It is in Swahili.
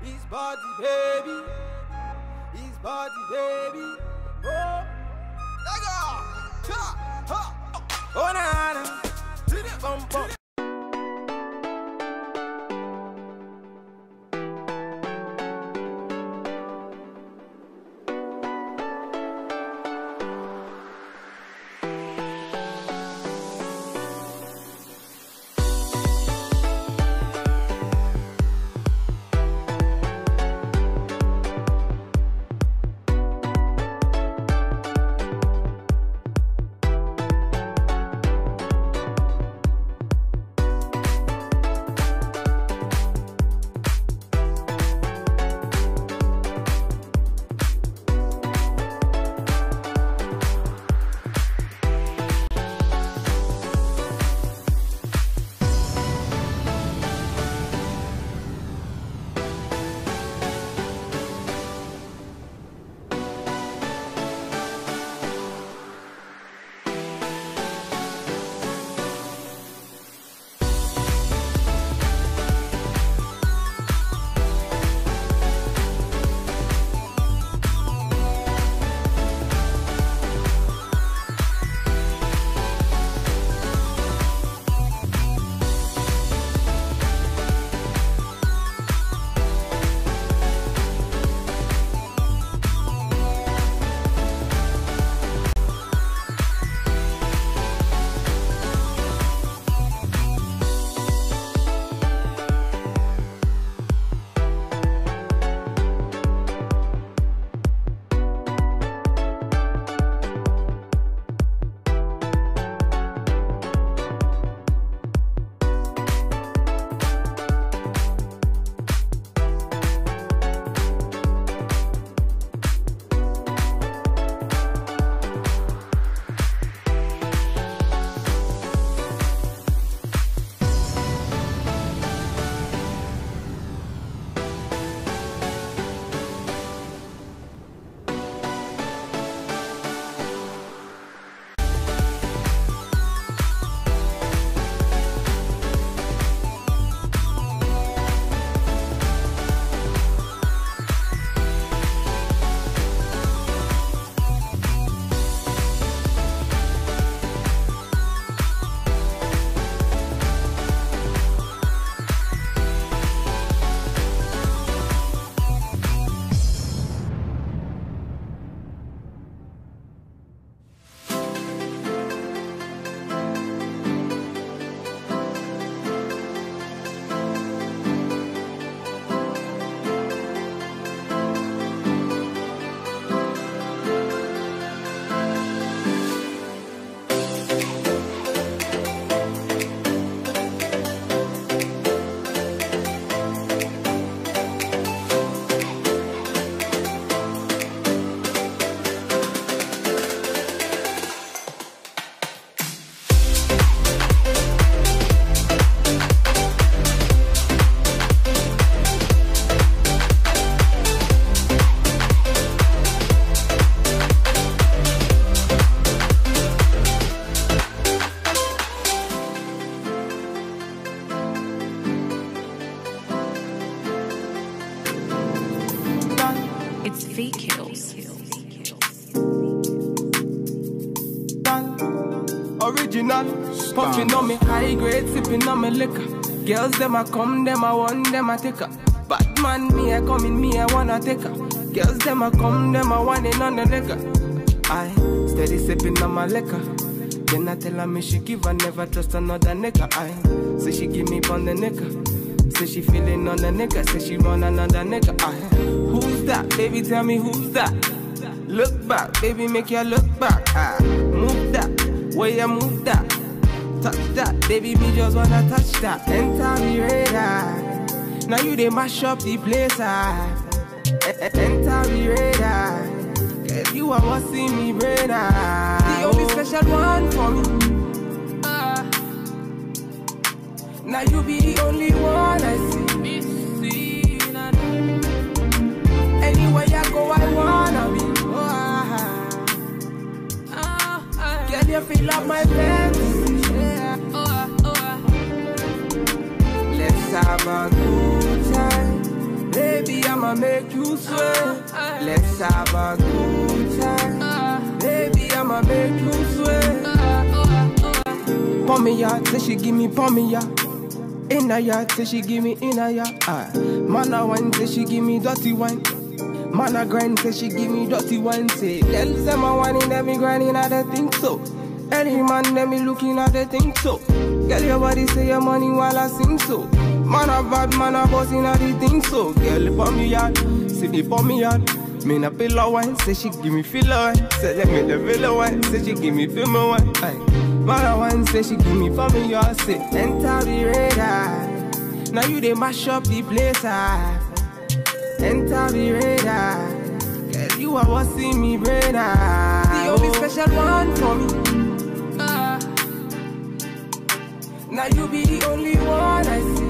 His body, baby. His body, baby. Oh, let go. Oh, na na. Bum bum. It's Vkillz. Original, puffing on me high grade, sipping on me liquor. Girls them a come, them a want, them a take her. Bad man, me a coming, me a wanna take her. Girls them a come, them a want it on the liquor. I steady sipping on my liquor. Then I tell her me she give her, never trust another nigga. I say she give me on the nigga. Say she feeling on the nigga, say she want another nigga. Who's that? Baby, tell me who's that? Look back, baby, make you look back. Move that, way you move that. Touch that, baby, me just wanna touch that. Enter me radar. Now you they mash up the place. Enter me radar. Cause you are what's in me brain. The only special one for me. Now you be the only one I see. Anywhere I go, I wanna be. Can you feel up my fantasy? Let's have a good time. Baby, I I'ma make you sweat. Let's have a good time. Baby, I'ma make you sweat. Pour me out, say she give me pour me out. In a yard, say she give me in a yard. Man a wine, say she give me dirty wine. Man a grind, say she give me dirty wine. Say, girls them a whining, them me grinding, I don't think so. Any man, them me looking at the thing so. Girl, your body say your money while I sing so. Man a bad, man a bossing at the thing so. Girl, pour me out, say me pour me out. Me na pillow wine, say she give me filler wine. Say let me the pillow wine, say she give me film wine. Man a wine, say she give me for me, y'all say enter the radar. Now you they mash up the place, enter the radar. Girl, you are what's in me brain, the only special one for me. Now you be the only one I see.